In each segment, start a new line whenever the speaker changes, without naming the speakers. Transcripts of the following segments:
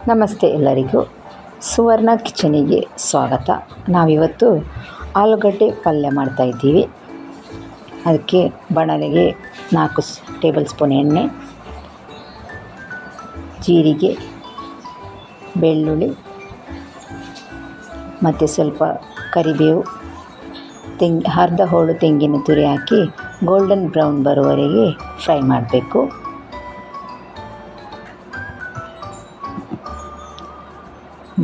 ನಮಸ್ತೆ ಎಲ್ಲರಿಗೂ. ಸುವರ್ಣ ಕಿಚನಿಗೆ ಸ್ವಾಗತ. ನಾವಿವತ್ತು ಆಲೂಗಡ್ಡೆ ಪಲ್ಯ ಮಾಡ್ತಾಯಿದ್ದೀವಿ. ಅದಕ್ಕೆ ಬಾಣಲೆಗೆ 4 ಟೇಬಲ್ ಸ್ಪೂನ್ ಎಣ್ಣೆ, ಜೀರಿಗೆ, ಬೆಳ್ಳುಳ್ಳಿ ಮತ್ತು ಸ್ವಲ್ಪ ಕರಿಬೇವು, ಅರ್ಧ ಹೋಳು ತೆಂಗಿನ ತುರಿ ಹಾಕಿ ಗೋಲ್ಡನ್ ಬ್ರೌನ್ ಬರುವವರೆಗೆ ಫ್ರೈ ಮಾಡಬೇಕು.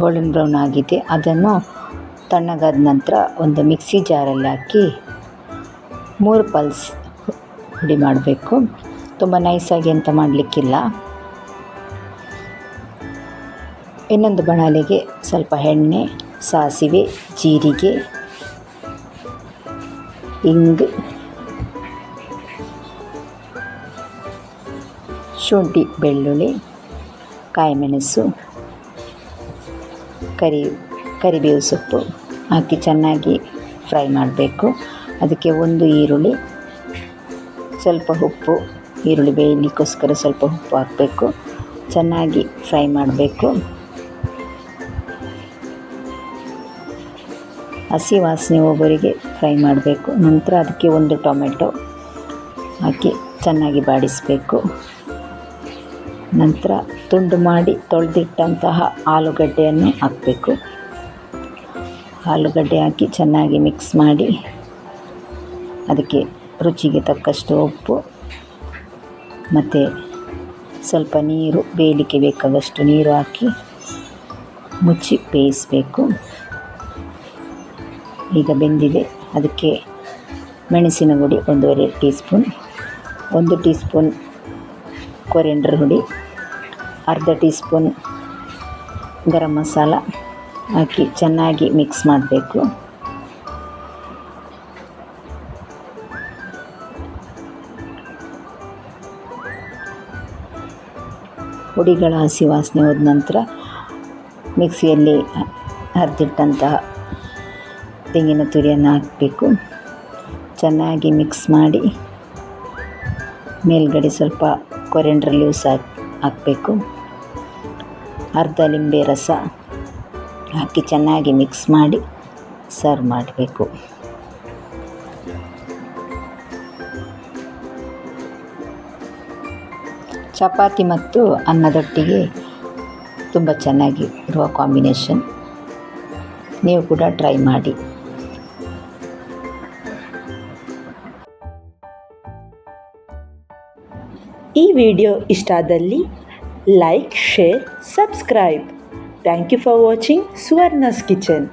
ಗೋಲ್ಡನ್ ಬ್ರೌನ್ ಆಗಿದೆ. ಅದನ್ನು ತಣ್ಣಗಾದ ನಂತರ ಒಂದು ಮಿಕ್ಸಿ ಜಾರಲ್ಲಿ ಹಾಕಿ 3 ಪಲ್ಸ್ ಪುಡಿ ಮಾಡಬೇಕು. ತುಂಬ ನೈಸಾಗಿ ಅಂತ ಮಾಡಲಿಕ್ಕಿಲ್ಲ. ಇನ್ನೊಂದು ಬಾಣಲೆಗೆ ಸ್ವಲ್ಪ ಎಣ್ಣೆ, ಸಾಸಿವೆ, ಜೀರಿಗೆ, ಇಂಗು, ಶುಂಠಿ, ಬೆಳ್ಳುಳ್ಳಿ, ಕಾಯಿಮೆಣಸು, ಕರಿಬೇವು ಸೊಪ್ಪು ಹಾಕಿ ಚೆನ್ನಾಗಿ ಫ್ರೈ ಮಾಡಬೇಕು. ಅದಕ್ಕೆ 1 ಈರುಳ್ಳಿ, ಸ್ವಲ್ಪ ಉಪ್ಪು, ಈರುಳ್ಳಿ ಬೇಯಲಿಕ್ಕೋಸ್ಕರ ಸ್ವಲ್ಪ ಉಪ್ಪು ಹಾಕಬೇಕು. ಚೆನ್ನಾಗಿ ಫ್ರೈ ಮಾಡಬೇಕು. ಹಸಿ ವಾಸನೆ ಹೋಗೋವರೆಗೆ ಫ್ರೈ ಮಾಡಬೇಕು. ನಂತರ ಅದಕ್ಕೆ 1 ಟೊಮೆಟೊ ಹಾಕಿ ಚೆನ್ನಾಗಿ ಬಾಡಿಸಬೇಕು. ನಂತರ ತುಂಡು ಮಾಡಿ ತೊಳೆದಿಟ್ಟಂತಹ ಆಲೂಗಡ್ಡೆಯನ್ನು ಹಾಕಬೇಕು. ಆಲೂಗಡ್ಡೆ ಹಾಕಿ ಚೆನ್ನಾಗಿ ಮಿಕ್ಸ್ ಮಾಡಿ ಅದಕ್ಕೆ ರುಚಿಗೆ ತಕ್ಕಷ್ಟು ಉಪ್ಪು ಮತ್ತು ಸ್ವಲ್ಪ ನೀರು, ಬೇಯಲಿಕ್ಕೆ ಬೇಕಾದಷ್ಟು ನೀರು ಹಾಕಿ ಮುಚ್ಚಿ ಬೇಯಿಸಬೇಕು. ಈಗ ಬೆಂದಿದೆ. ಅದಕ್ಕೆ ಮೆಣಸಿನ ಹುಡಿ 1.5 tea spoon, 1 tea spoon coriander ಹುಡಿ, ಅರ್ಧ ಟೀ ಸ್ಪೂನ್ ಗರಂ ಮಸಾಲ ಹಾಕಿ ಚೆನ್ನಾಗಿ ಮಿಕ್ಸ್ ಮಾಡಬೇಕು. ಹುಡಿಗಳ ಹಸಿ ವಾಸನೆ ಹೋದ ನಂತರ ಮಿಕ್ಸಿಯಲ್ಲಿ ಅರ್ದಿಟ್ಟಂತಹ ತೆಂಗಿನ ತುರಿಯನ್ನು ಹಾಕಬೇಕು. ಚೆನ್ನಾಗಿ ಮಿಕ್ಸ್ ಮಾಡಿ ಮೇಲ್ಗಡೆ ಸ್ವಲ್ಪ ಕೊರಿಯಂಡರ್ ಲೀವ್ಸ್ ಹಾಕಬೇಕು. ಅರ್ಧ ಲಿಂಬೆ ರಸ ಹಾಕಿ ಚೆನ್ನಾಗಿ ಮಿಕ್ಸ್ ಮಾಡಿ ಸರ್ವ್ ಮಾಡಬೇಕು. ಚಪಾತಿ ಮತ್ತು ಅನ್ನದೊಟ್ಟಿಗೆ ತುಂಬ ಚೆನ್ನಾಗಿ ಇರುವ ಕಾಂಬಿನೇಷನ್. ನೀವು ಕೂಡ ಟ್ರೈ ಮಾಡಿ.
ಈ ವಿಡಿಯೋ ಇಷ್ಟ ಆದಲ್ಲಿ like, share, subscribe. Thank you for watching Suvarna's kitchen.